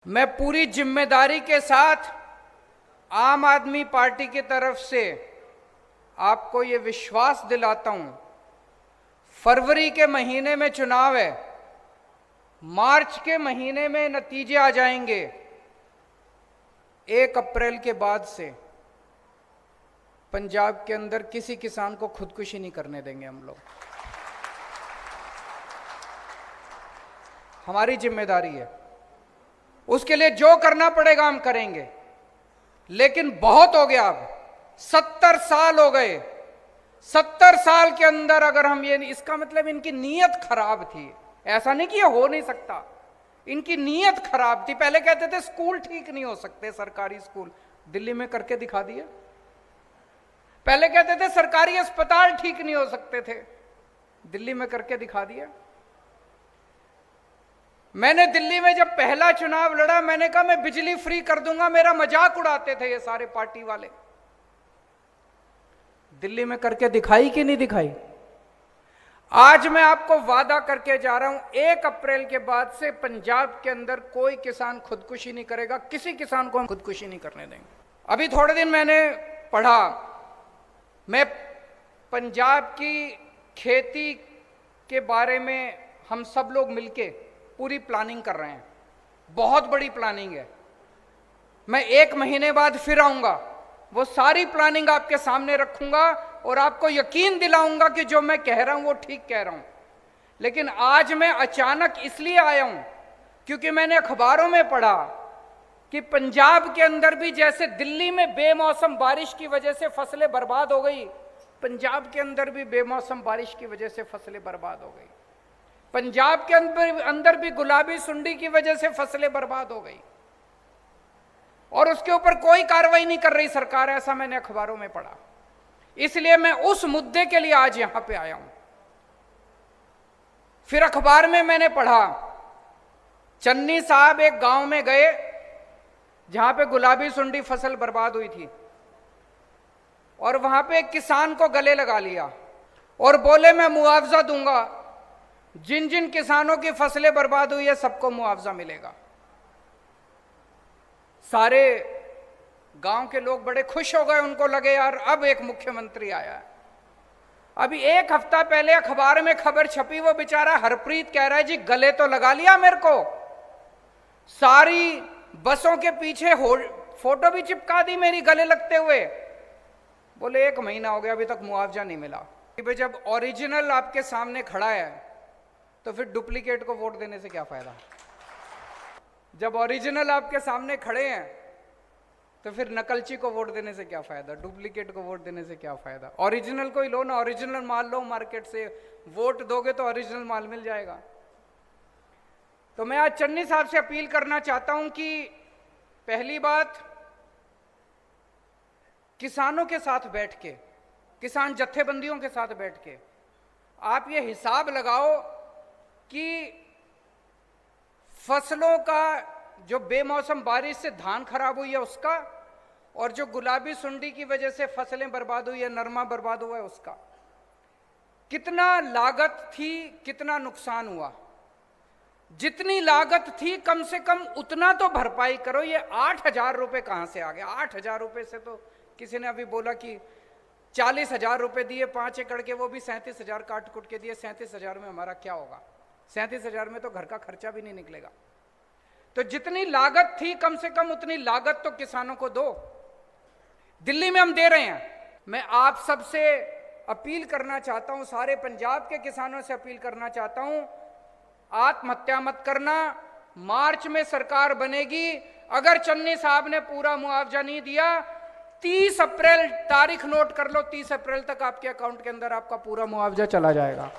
मैं पूरी जिम्मेदारी के साथ आम आदमी पार्टी की तरफ से आपको ये विश्वास दिलाता हूं, फरवरी के महीने में चुनाव है, मार्च के महीने में नतीजे आ जाएंगे। 1 अप्रैल के बाद से पंजाब के अंदर किसी किसान को खुदकुशी नहीं करने देंगे हम लोग। हमारी जिम्मेदारी है, उसके लिए जो करना पड़ेगा हम करेंगे। लेकिन बहुत हो गया, अब 70 साल हो गए। 70 साल के अंदर अगर हम ये, इसका मतलब इनकी नीयत खराब थी। ऐसा नहीं कि ये हो नहीं सकता, इनकी नीयत खराब थी। पहले कहते थे स्कूल ठीक नहीं हो सकते, सरकारी स्कूल, दिल्ली में करके दिखा दिया। पहले कहते थे सरकारी अस्पताल ठीक नहीं हो सकते थे, दिल्ली में करके दिखा दिया। मैंने दिल्ली में जब पहला चुनाव लड़ा, मैंने कहा मैं बिजली फ्री कर दूंगा, मेरा मजाक उड़ाते थे ये सारे पार्टी वाले। दिल्ली में करके दिखाई कि नहीं दिखाई? आज मैं आपको वादा करके जा रहा हूं, 1 अप्रैल के बाद से पंजाब के अंदर कोई किसान खुदकुशी नहीं करेगा, किसी किसान को हम खुदकुशी नहीं करने देंगे। अभी थोड़े दिन मैंने पढ़ा, मैं पंजाब की खेती के बारे में हम सब लोग मिलके पूरी प्लानिंग कर रहे हैं, बहुत बड़ी प्लानिंग है। मैं 1 महीने बाद फिर आऊंगा, वो सारी प्लानिंग आपके सामने रखूंगा और आपको यकीन दिलाऊंगा कि जो मैं कह रहा हूं वो ठीक कह रहा हूं। लेकिन आज मैं अचानक इसलिए आया हूं क्योंकि मैंने अखबारों में पढ़ा कि पंजाब के अंदर भी जैसे दिल्ली में बेमौसम बारिश की वजह से फसलें बर्बाद हो गई, पंजाब के अंदर भी बेमौसम बारिश की वजह से फसलें बर्बाद हो गई। पंजाब के अंदर भी गुलाबी सुंडी की वजह से फसलें बर्बाद हो गई और उसके ऊपर कोई कार्रवाई नहीं कर रही सरकार, ऐसा मैंने अखबारों में पढ़ा। इसलिए मैं उस मुद्दे के लिए आज यहां पे आया हूं। फिर अखबार में मैंने पढ़ा, चन्नी साहब एक गांव में गए जहां पे गुलाबी सुंडी फसल बर्बाद हुई थी और वहां पे एक किसान को गले लगा लिया और बोले मैं मुआवजा दूंगा, जिन जिन किसानों की फसलें बर्बाद हुई है सबको मुआवजा मिलेगा। सारे गांव के लोग बड़े खुश हो गए, उनको लगे यार अब एक मुख्यमंत्री आया है। अभी 1 हफ्ता पहले अखबार में खबर छपी, वो बेचारा हरप्रीत कह रहा है जी गले तो लगा लिया मेरे को, सारी बसों के पीछे फोटो भी चिपका दी मेरी गले लगते हुए। बोले 1 महीना हो गया अभी तक मुआवजा नहीं मिला। जब ओरिजिनल आपके सामने खड़ा है तो फिर डुप्लीकेट को वोट देने से क्या फायदा? जब ओरिजिनल आपके सामने खड़े हैं तो फिर नकलची को वोट देने से क्या फायदा, डुप्लीकेट को वोट देने से क्या फायदा? ओरिजिनल को ही लो ना, ओरिजिनल माल लो मार्केट से, वोट दोगे तो ओरिजिनल माल मिल जाएगा। तो मैं आज चन्नी साहब से अपील करना चाहता हूं कि पहली बात, किसानों के साथ बैठ के, किसान जत्थेबंदियों के साथ बैठ के आप ये हिसाब लगाओ कि फसलों का जो बेमौसम बारिश से धान खराब हुई है उसका, और जो गुलाबी सुंडी की वजह से फसलें बर्बाद हुई है, नरमा बर्बाद हुआ है उसका, कितना लागत थी, कितना नुकसान हुआ। जितनी लागत थी कम से कम उतना तो भरपाई करो। ये 8,000 रुपए कहां से आ गया? 8,000 रुपए से तो किसी ने अभी बोला कि 40,000 रुपए दिए 5 एकड़ के, वो भी 37,000 काट कुट के दिए। 37,000 में हमारा क्या होगा? 37,000 में तो घर का खर्चा भी नहीं निकलेगा। तो जितनी लागत थी कम से कम उतनी लागत तो किसानों को दो। दिल्ली में हम दे रहे हैं। मैं आप सबसे अपील करना चाहता हूं, सारे पंजाब के किसानों से अपील करना चाहता हूं, आत्महत्या मत करना। मार्च में सरकार बनेगी, अगर चन्नी साहब ने पूरा मुआवजा नहीं दिया, 30 अप्रैल तारीख नोट कर लो, 30 अप्रैल तक आपके अकाउंट के अंदर आपका पूरा मुआवजा चला जाएगा।